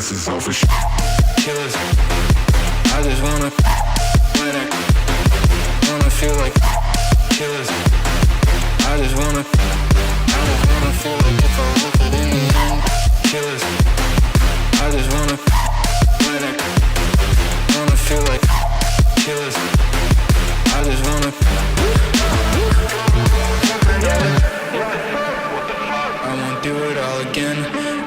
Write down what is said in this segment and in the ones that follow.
this is all for killers. I just wanna feel like killers. I just wanna feel like if I look at in the end. Killers. I just wanna feel like killers. I just wanna I won't do it all again.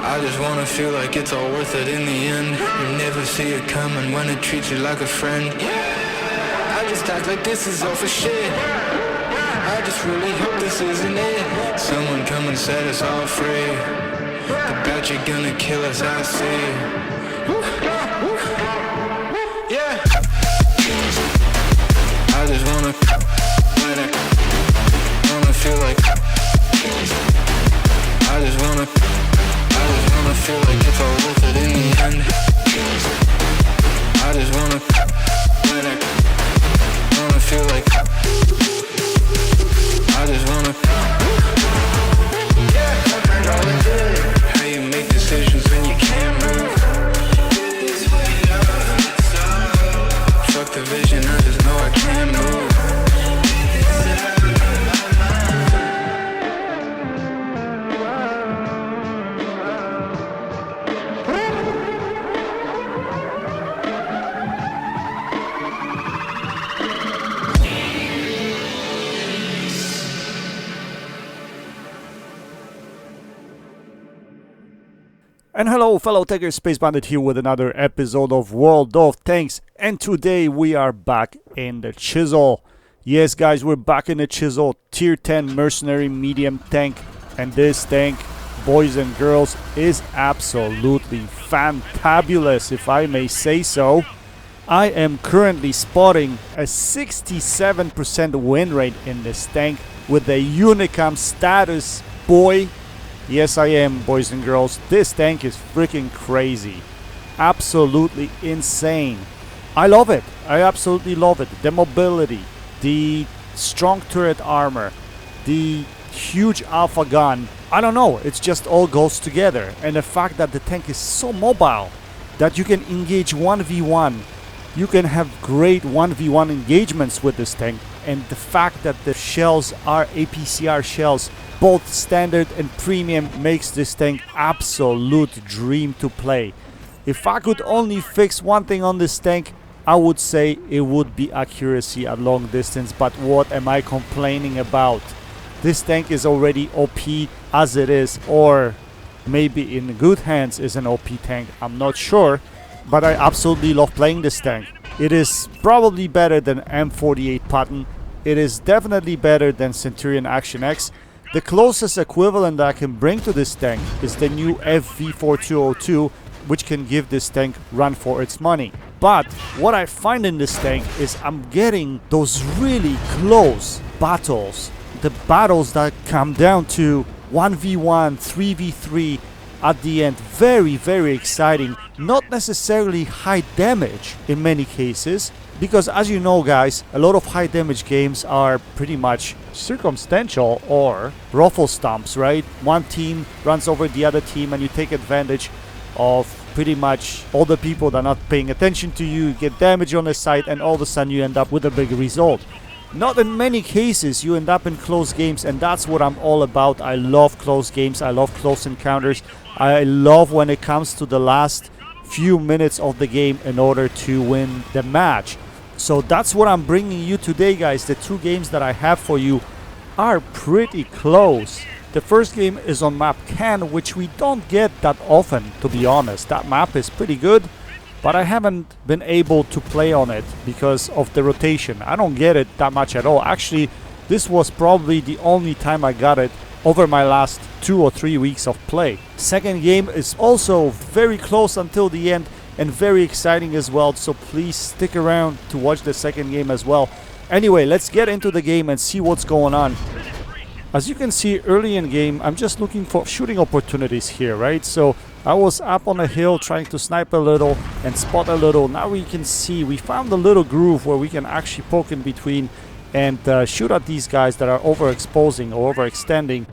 I just wanna feel like it's all worth it in the end. You never see it coming when it treats you like a friend. I just act like this is all for shit. I just really hope this isn't it. Someone come and set us all free. The bet you're gonna kill us, I see. Yeah. I just wanna feel like I just wanna feel like it's all worth it in the end. I just wanna feel like I just wanna how you make decisions when you can't move. Fuck the vision, I just know I can't move. And hello fellow Tiger Space Bandit here with another episode of World of Tanks, and today we are back in the CHISEL. Yes guys, we're back in the CHISEL tier 10 mercenary medium tank, and this tank, boys and girls, is absolutely fantabulous, if I may say so. I am currently spotting a 67% win rate in this tank with the Unicam status, boy. Yes, I am, boys and girls. This tank is freaking crazy. Absolutely insane. I love it. I absolutely love it. The mobility, the strong turret armor, the huge alpha gun. I don't know. It just all goes together. And the fact that the tank is so mobile that you can engage 1v1. You can have great 1v1 engagements with this tank. And the fact that the shells are APCR shells, both standard and premium, makes this tank absolute dream to play. If I could only fix one thing on this tank, I would say it would be accuracy at long distance, but what am I complaining about? This tank is already OP as it is, or maybe in good hands is an OP tank, I'm not sure, but I absolutely love playing this tank. It is probably better than M48 Patton. It is definitely better than Centurion Action X. The closest equivalent that I can bring to this tank is the new FV4202, which can give this tank run for its money. But what I find in this tank is I'm getting those really close battles. The battles that come down to 1v1, 3v3 at the end. Very, very exciting. Not necessarily high damage in many cases, because as you know guys, a lot of high damage games are pretty much circumstantial or ruffle stomps, right? One team runs over the other team and you take advantage of pretty much all the people that are not paying attention to you, get damage on the side, and all of a sudden you end up with a big result. Not in many cases you end up in close games, and that's what I'm all about. I love close games, I love close encounters. I love when it comes to the last few minutes of the game in order to win the match. So that's what I'm bringing you today guys. The two games that I have for you are pretty close. The first game is on map Can, which we don't get that often, to be honest. That map is pretty good, but I haven't been able to play on it because of the rotation. I don't get it that much at all. Actually, this was probably the only time I got it over my last 2 or 3 weeks of play. Second game is also very close until the end and very exciting as well, so please stick around to watch the second game as well. Anyway, let's get into the game and see what's going on. As you can see early in game, I'm just looking for shooting opportunities here, right? So I was up on a hill trying to snipe a little and spot a little. Now we can see we found a little groove where we can actually poke in between and shoot at these guys that are overexposing or overextending.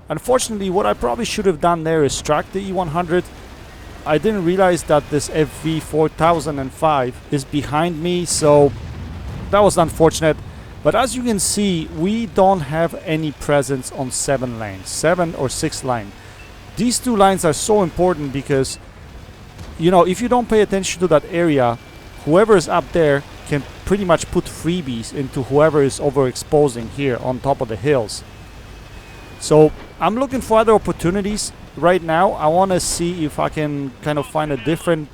Unfortunately, what I probably should have done there is track the E100. I didn't realize that this FV 4005 is behind me, so that was unfortunate. But as you can see, we don't have any presence on 7 lanes, 7 or 6 line. These 2 lines are so important because, you know, if you don't pay attention to that area, whoever is up there can pretty much put freebies into whoever is overexposing here on top of the hills. So I'm looking for other opportunities right now. I want to see if I can kind of find a different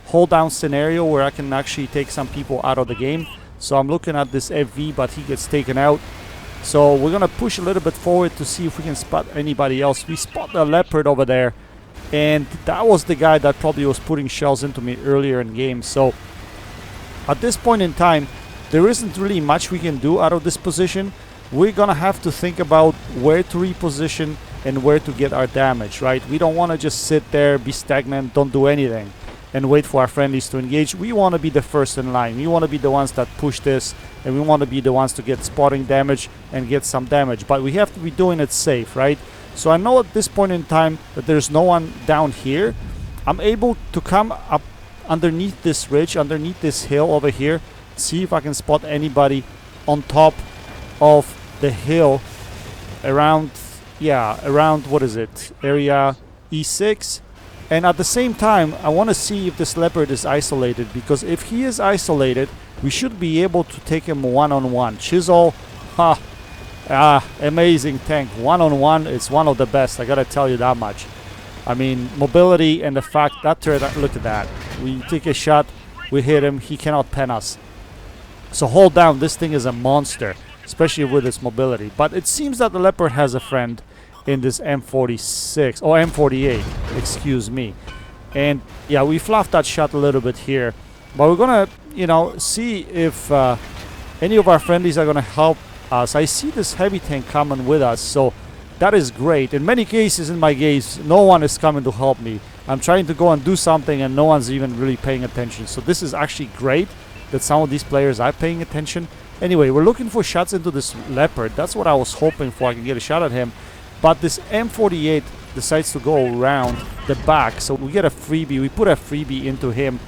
hold down scenario where I can actually take some people out of the game. So I'm looking at this FV, but he gets taken out. So we're going to push a little bit forward to see if we can spot anybody else. We spot the leopard over there. And that was the guy that probably was putting shells into me earlier in game. So at this point in time, there isn't really much we can do out of this position. We're going to have to think about where to reposition and where to get our damage, right? We don't want to just sit there, be stagnant, don't do anything, and wait for our friendlies to engage. We want to be the first in line. We want to be the ones that push this, and we want to be the ones to get spotting damage and get some damage. But we have to be doing it safe, right? So I know at this point in time that there's no one down here. I'm able to come up underneath this ridge, underneath this hill over here, see if I can spot anybody on top of the hill around, what is it, area E6. And at the same time, I want to see if this leopard is isolated, because if he is isolated, we should be able to take him one-on-one. CHISEL, amazing tank. One-on-one is one of the best, I gotta tell you that much. I mean, mobility and the fact that turret, look at that. We take a shot, we hit him, he cannot pen us. So hold down, this thing is a monster, especially with its mobility. But it seems that the leopard has a friend in this M46 or M48, excuse me. And yeah, we fluffed that shot a little bit here, but we're gonna, you know, see if any of our friendlies are gonna help us. I see this heavy tank coming with us, so that is great. In many cases in my games, no one is coming to help me. I'm trying to go and do something and no one's even really paying attention. So this is actually great that some of these players are paying attention. Anyway, we're looking for shots into this leopard. That's what I was hoping for. I can get a shot at him. But this M48 decides to go around the back. So we get a freebie. We put a freebie into him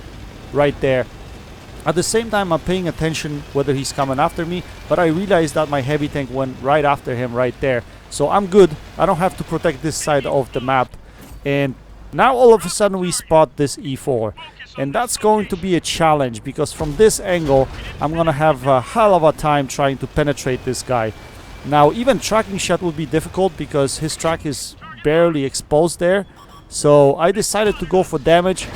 right there. At the same time, I'm paying attention whether he's coming after me. But I realized that my heavy tank went right after him right there. So I'm good. I don't have to protect this side of the map. And now all of a sudden we spot this E4. And that's going to be a challenge, because from this angle, I'm going to have a hell of a time trying to penetrate this guy. Now, even tracking shot would be difficult because his track is barely exposed there. So I decided to go for damage.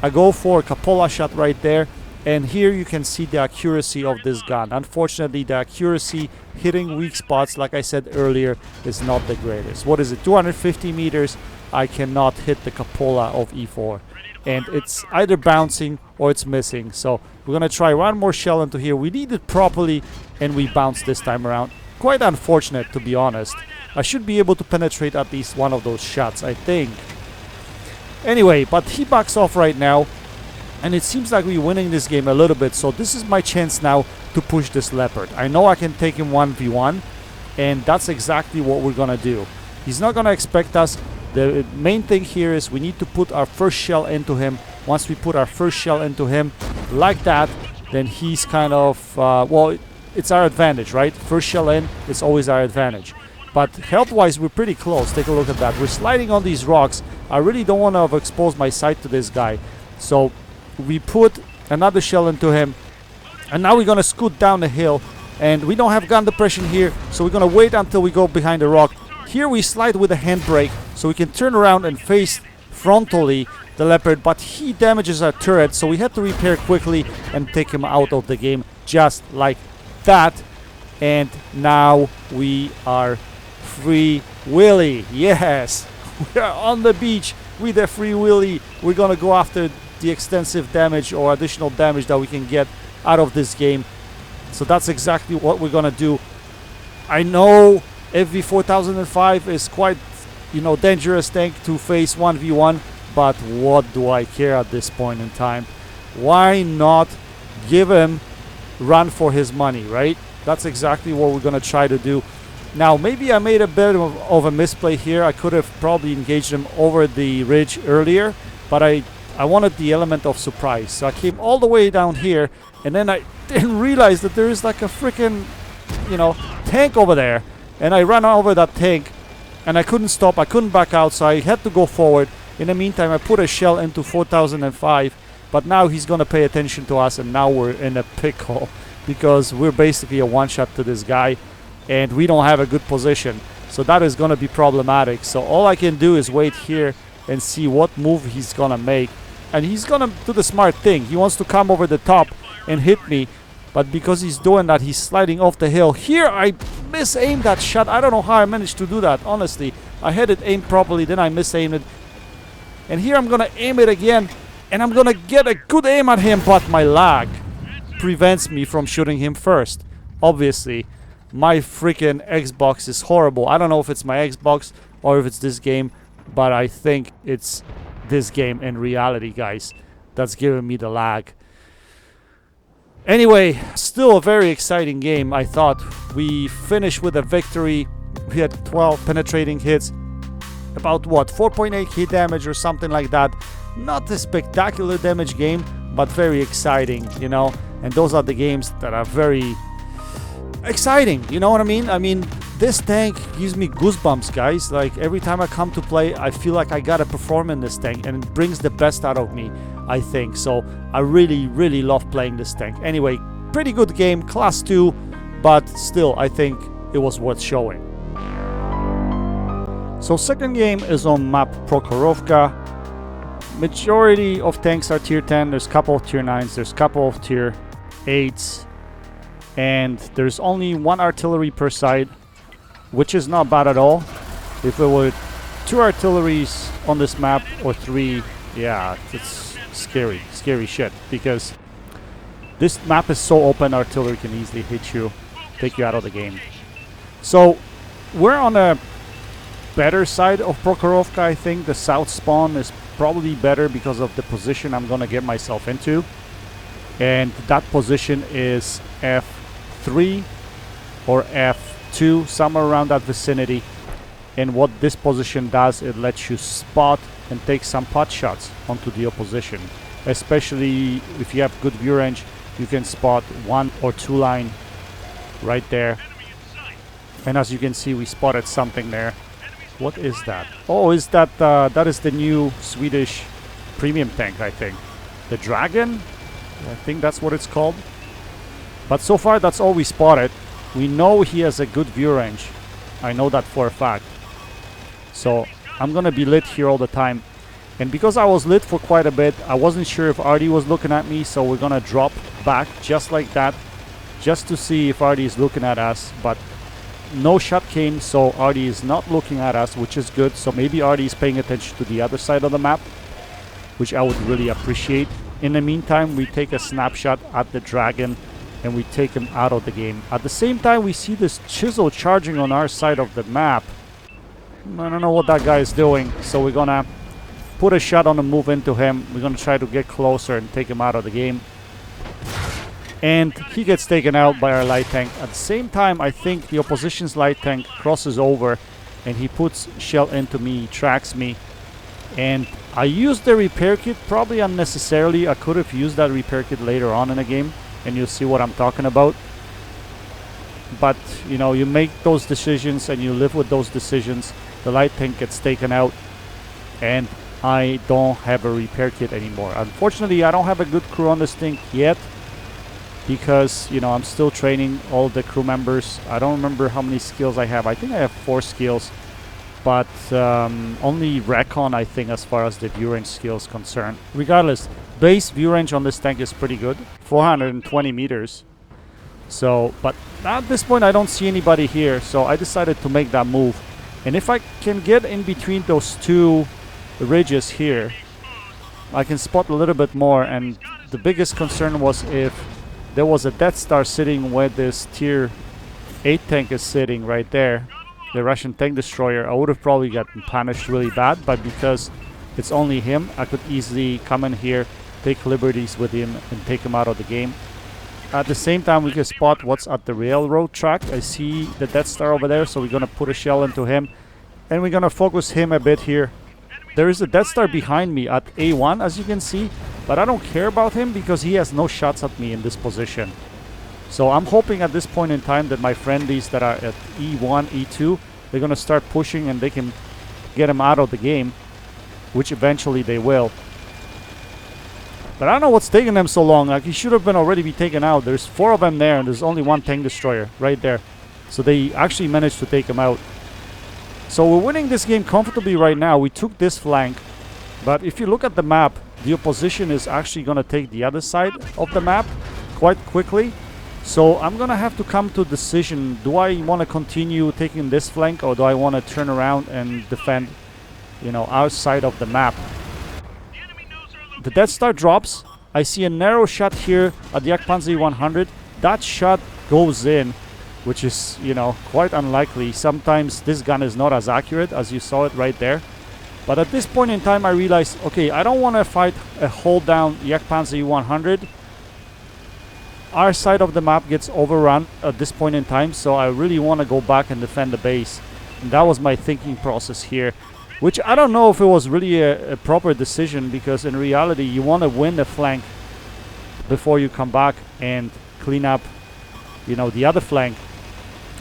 I go for a cupola shot right there. And here you can see the accuracy of this gun. Unfortunately, the accuracy hitting weak spots, like I said earlier, is not the greatest. What is it? 250 meters. I cannot hit the cupola of E4. And it's either bouncing or it's missing. So we're going to try one more shell into here. We need it properly and we bounce this time around. Quite unfortunate, to be honest. I should be able to penetrate at least one of those shots, I think. Anyway, but he backs off right now. And it seems like we're winning this game a little bit. So this is my chance now to push this leopard. I know I can take him 1v1. And that's exactly what we're going to do. He's not going to expect us. The main thing here is we need to put our first shell into him. Once we put our first shell into him like that, then he's kind of, well, it's our advantage, right? First shell in, it's always our advantage. But health-wise, we're pretty close. Take a look at that. We're sliding on these rocks. I really don't want to expose my sight to this guy. So we put another shell into him. And now we're going to scoot down the hill. And we don't have gun depression here, so we're going to wait until we go behind the rock. Here we slide with a handbrake, so we can turn around and face frontally the leopard, but he damages our turret, so we had to repair quickly and take him out of the game just like that. And now we are free willy. Yes, we are on the beach with a free willy. We're gonna go after the extensive damage or additional damage that we can get out of this game. So that's exactly what we're gonna do. I know FV 4005 is quite, you know, dangerous tank to face 1v1, but what do I care at this point in time? Why not give him run for his money, right? That's exactly what we're gonna try to do. Now, maybe I made a bit of a misplay here. I could have probably engaged him over the ridge earlier, but I I wanted the element of surprise. So I came all the way down here, and then I didn't realize that there is like a freaking, you know, tank over there. And I ran over that tank, and I couldn't stop. I couldn't back out, so I had to go forward. In the meantime, I put a shell into 4005, but now he's gonna pay attention to us, and now we're in a pickle because we're basically a one-shot to this guy, and we don't have a good position. So that is gonna be problematic. So all I can do is wait here and see what move he's gonna make. And he's gonna do the smart thing. He wants to come over the top and hit me, but because he's doing that, he's sliding off the hill. Here I misaimed that shot. I don't know how I managed to do that, honestly. I had it aimed properly, then I misaimed it. And here I'm gonna aim it again, and I'm gonna get a good aim at him, but my lag prevents me from shooting him first. Obviously, my freaking Xbox is horrible. I don't know if it's my Xbox or if it's this game, but I think it's this game in reality, guys, that's giving me the lag. Anyway, still a very exciting game. I thought we finished with a victory. We had 12 penetrating hits, about what, 4.8 hit damage or something like that. Not a spectacular damage game, but very exciting, you know. And those are the games that are very exciting, you know what I mean? I mean, this tank gives me goosebumps, guys. Like, every time I come to play, I feel like I gotta perform in this tank, and it brings the best out of me, I think. So I really, really love playing this tank. Anyway, pretty good game, class 2, but still, I think it was worth showing. So second game is on map Prokhorovka. Majority of tanks are tier 10. There's a couple of tier 9s, there's a couple of tier 8s, and there's only one artillery per side, which is not bad at all. If it were 2 artilleries on this map or 3, yeah, it's scary shit, because this map is so open, artillery can easily hit you, take you out of the game. So we're on a better side of Prokhorovka, I think. The south spawn is probably better because of the position I'm gonna get myself into, and that position is F3 or F2, somewhere around that vicinity. And what this position does, it lets you spot and take some pot shots onto the opposition, especially if you have good view range. You can spot 1 or 2 line right there, and as you can see, we spotted something there. What is that? Oh, is that that is the new Swedish premium tank, I think. The Dragon? I think that's what it's called. But so far, that's all we spotted. We know he has a good view range. I know that for a fact. So I'm gonna be lit here all the time. And because I was lit for quite a bit, I wasn't sure if Artie was looking at me, so we're gonna drop back just like that, just to see if Artie is looking at us. But no shot came, so Artie is not looking at us, which is good. So maybe Artie is paying attention to the other side of the map, which I would really appreciate. In the meantime, we take a snapshot at the Dragon and we take him out of the game. At the same time, we see this CHISEL charging on our side of the map. I don't know what that guy is doing, so we're gonna put a shot on the move into him. We're gonna try to get closer and take him out of the game. And he gets taken out by our light tank. At the same time, I think the opposition's light tank crosses over and he puts shell into me, tracks me. And I used the repair kit, probably unnecessarily. I could have used that repair kit later on in the game, and you'll see what I'm talking about. But, you know, you make those decisions and you live with those decisions. The light tank gets taken out, and I don't have a repair kit anymore. Unfortunately, I don't have a good crew on this thing yet, because, you know, I'm still training all the crew members. I don't remember how many skills I have. I think I have 4 skills, but only recon, I think, as far as the view range skills concerned. Regardless, base view range on this tank is pretty good, 420 meters. So, but at this point I don't see anybody here, so I decided to make that move. And if I can get in between those 2 ridges here, I can spot a little bit more. And the biggest concern was if there was a Death Star sitting where this tier 8 tank is sitting right there, the Russian tank destroyer, I would have probably gotten punished really bad. But because it's only him, I could easily come in here, take liberties with him, and take him out of the game. At the same time, we can spot what's at the railroad track. I see the Death Star over there, so we're gonna put a shell into him, and we're gonna focus him a bit here There is a Death Star behind me at A1, as you can see. But I don't care about him because he has no shots at me in this position. So I'm hoping at this point in time that my friendlies that are at E1, E2, they're going to start pushing and they can get him out of the game, which eventually they will. But I don't know what's taking them so long. Like, he should have been already be taken out. There's 4 of them there, and there's only 1 tank destroyer right there. So they actually managed to take him out. So we're winning this game comfortably right now. We took this flank. But if you look at the map, the opposition is actually going to take the other side of the map quite quickly. So I'm going to have to come to a decision. Do I want to continue taking this flank, or do I want to turn around and defend, you know, our side of the map? The Death Star drops. I see a narrow shot here at the Jagdpanzer 100. That shot goes in, which is, you know, quite unlikely. Sometimes this gun is not as accurate as you saw it right there. But at this point in time, I realized, okay, I don't want to fight a hold down Jagdpanzer 100. Our side of the map gets overrun at this point in time, so I really want to go back and defend the base. And that was my thinking process here, which I don't know if it was really a proper decision, because in reality, you want to win the flank before you come back and clean up, you know, the other flank.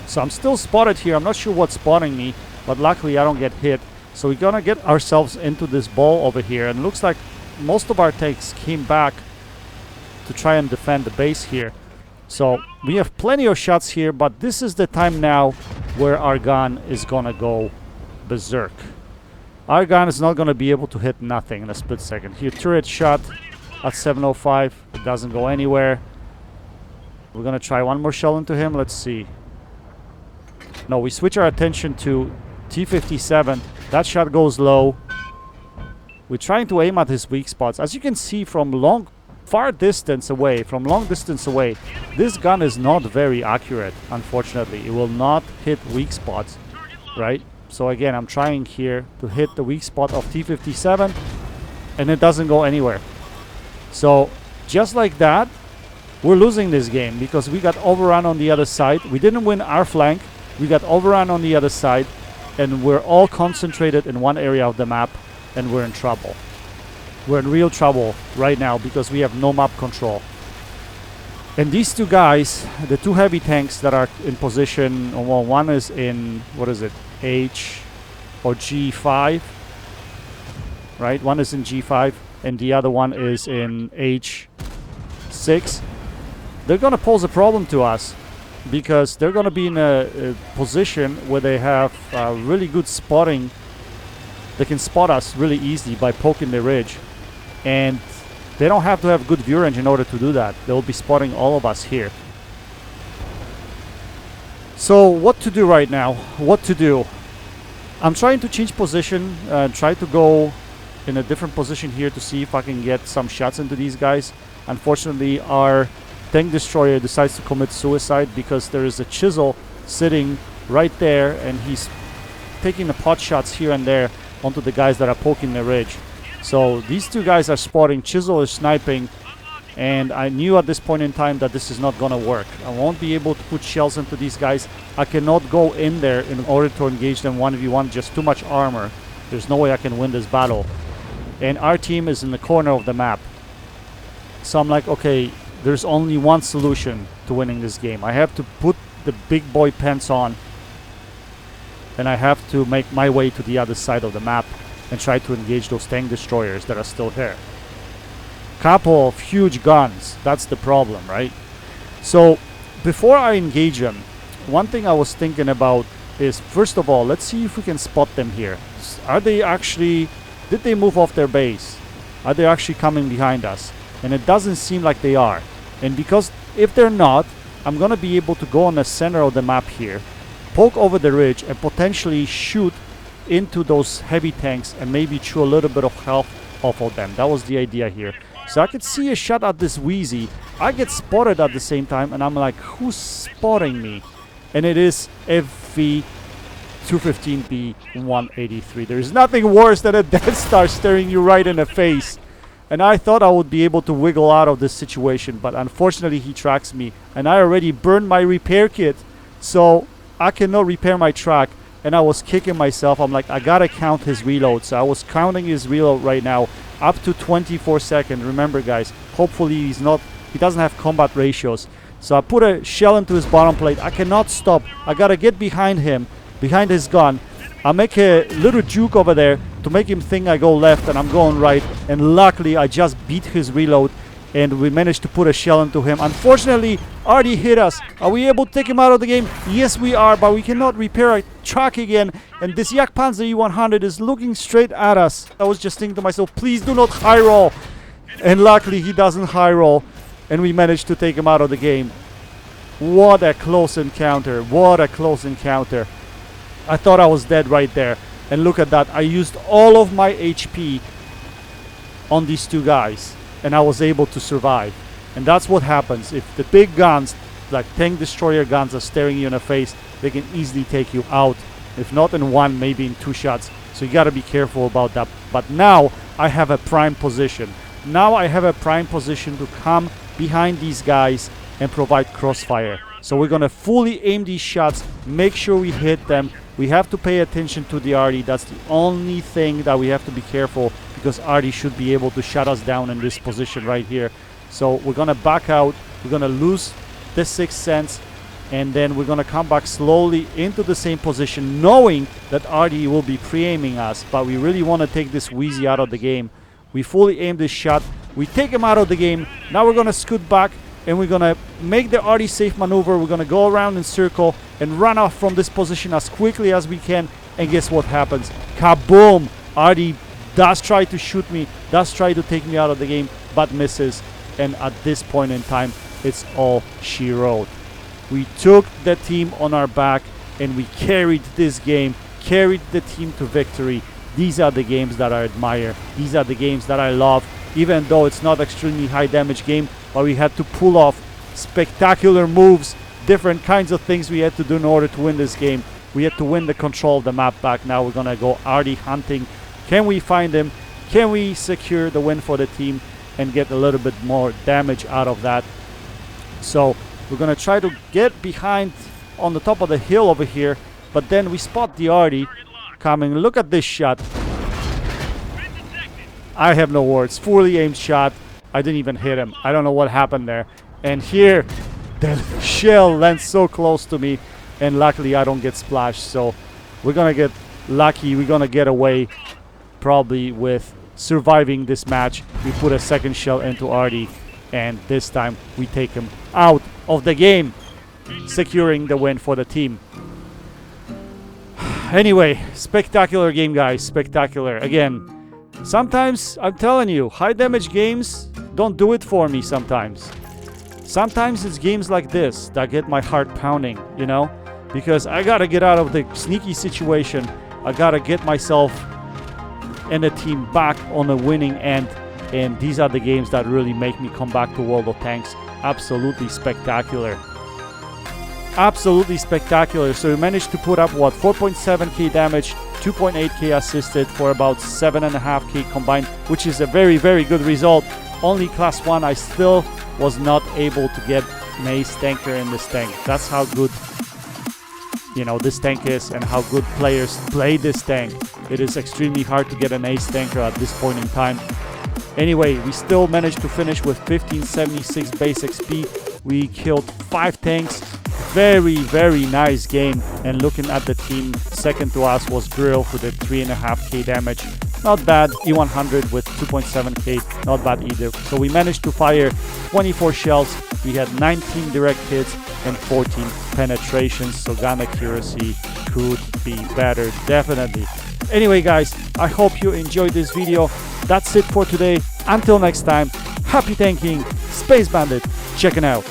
So I'm still spotted here. I'm not sure what's spotting me, but luckily I don't get hit. So we're gonna get ourselves into this ball over here, and it looks like most of our tanks came back to try and defend the base here. So we have plenty of shots here, but this is the time now where our gun is gonna go berserk. Our gun is not gonna be able to hit nothing in a split second. Here, turret shot at 705. It doesn't go anywhere. We're gonna try one more shell into him. Let's see. No, we switch our attention to T-57. That shot goes low. We're trying to aim at his weak spots. As you can see from long distance away, this gun is not very accurate, unfortunately. It will not hit weak spots, right? So again, I'm trying here to hit the weak spot of T-57, and it doesn't go anywhere. So just like that, we're losing this game because we got overrun on the other side. We didn't win our flank. We got overrun on the other side, and we're all concentrated in one area of the map, and we're in trouble. We're in real trouble right now because we have no map control. And these two guys, the 2 heavy tanks that are in position, well, one is in, what is it, H or G5, right? One is in G5, and the other one is in H6. They're going to pose a problem to us, because they're going to be in a position where they have really good spotting. They can spot us really easily by poking the ridge, and they don't have to have good view range in order to do that. They'll be spotting all of us here. So what to do right now? What to do? I'm trying to change position, try to go in a different position here to see if I can get some shots into these guys. Unfortunately, our tank destroyer decides to commit suicide because there is a CHISEL sitting right there, and he's taking the pot shots here and there onto the guys that are poking the ridge. So these two guys are spotting, CHISEL is sniping, and I knew at this point in time that this is not gonna work. I won't be able to put shells into these guys. I cannot go in there in order to engage them 1v1, just too much armor. There's no way I can win this battle. And our team is in the corner of the map. So I'm like, okay, there's only one solution to winning this game. I have to put the big boy pants on, and I have to make my way to the other side of the map and try to engage those tank destroyers that are still here. Couple of huge guns, that's the problem, right? So before I engage them, one thing I was thinking about is, first of all, let's see if we can spot them here. Are they actually, did they move off their base? Are they actually coming behind us? And it doesn't seem like they are. And because if they're not, I'm gonna be able to go on the center of the map here, poke over the ridge, and potentially shoot into those heavy tanks and maybe chew a little bit of health off of them. That was the idea here. So I could see a shot at this Wheezy. I get spotted at the same time, and I'm like, who's spotting me? And it is FV 215B 183. There's nothing worse than a Death Star staring you right in the face. And I thought I would be able to wiggle out of this situation, but unfortunately he tracks me, and I already burned my repair kit, so I cannot repair my track. and I was kicking myself. I'm like, I gotta count his reload. So I was counting his reload right now up to 24 seconds. Remember, guys, hopefully he doesn't have combat ratios. So I put a shell into his bottom plate. I cannot stop. I gotta get behind him, behind his gun. I make a little juke over there to make him think I go left and I'm going right. And luckily, I just beat his reload and we managed to put a shell into him. Unfortunately, Artie hit us. Are we able to take him out of the game? Yes, we are, but we cannot repair our truck again. And this Jagdpanzer E100 is looking straight at us. I was just thinking to myself, please do not high roll. And luckily, he doesn't high roll. And we managed to take him out of the game. What a close encounter. What a close encounter. I thought I was dead right there. And look at that. I used all of my HP on these two guys. And I was able to survive. And that's what happens. If the big guns, like tank destroyer guns, are staring you in the face, they can easily take you out. If not in one, maybe in 2 shots. So you got to be careful about that. But now I have a prime position. Now I have a prime position to come behind these guys and provide crossfire. So we're going to fully aim these shots, make sure we hit them. We have to pay attention to the Artie. That's the only thing that we have to be careful, because Artie should be able to shut us down in this position right here. So we're going to back out. We're going to lose the 6th sense, and then we're going to come back slowly into the same position, knowing that Artie will be pre-aiming us. But we really want to take this Wheezy out of the game. We fully aim this shot. We take him out of the game. Now we're going to scoot back, and we're going to make the Artie safe maneuver. We're going to go around in circle and run off from this position as quickly as we can. And guess what happens? Kaboom! Artie does try to shoot me, does try to take me out of the game, but misses. And at this point in time, it's all she wrote. We took the team on our back, and we carried this game, carried the team to victory. These are the games that I admire. These are the games that I love. Even though it's not extremely high damage game, but we had to pull off spectacular moves, different kinds of things we had to do in order to win this game. We had to win the control of the map back. Now we're gonna go Artie hunting. Can we find him? Can we secure the win for the team and get a little bit more damage out of that? So we're gonna try to get behind on the top of the hill over here, but then we spot the Artie coming. Look at this shot. I have no words. Fully aimed shot. I didn't even hit him. I don't know what happened there. And here, the shell lands so close to me, and luckily I don't get splashed. So we're gonna get lucky. We're gonna get away probably with surviving this match. We put a 2nd shell into Artie, and this time we take him out of the game, securing the win for the team. Anyway, spectacular game, guys. Spectacular. Again, sometimes, I'm telling you, high damage games don't do it for me sometimes. Sometimes it's games like this that get my heart pounding, you know? Because I gotta get out of the sneaky situation. I gotta get myself and the team back on the winning end. And these are the games that really make me come back to World of Tanks. Absolutely spectacular. Absolutely spectacular. So we managed to put up, what, 4.7k damage, 2.8k assisted for about 7.5k combined, which is a very, very good result. Only class 1, I still was not able to get an ace tanker in this tank. That's how good, you know, this tank is and how good players play this tank. It is extremely hard to get an ace tanker at this point in time. Anyway, we still managed to finish with 1576 base XP. We killed 5 tanks. Very, very nice game. And looking at the team, second to us was Grill with a 3.5k damage. Not bad. E100 with 2.7k. Not bad either. So we managed to fire 24 shells. We had 19 direct hits and 14 penetrations. So gun accuracy could be better, definitely. Anyway, guys, I hope you enjoyed this video. That's it for today. Until next time, happy tanking. Space Bandit, checking out.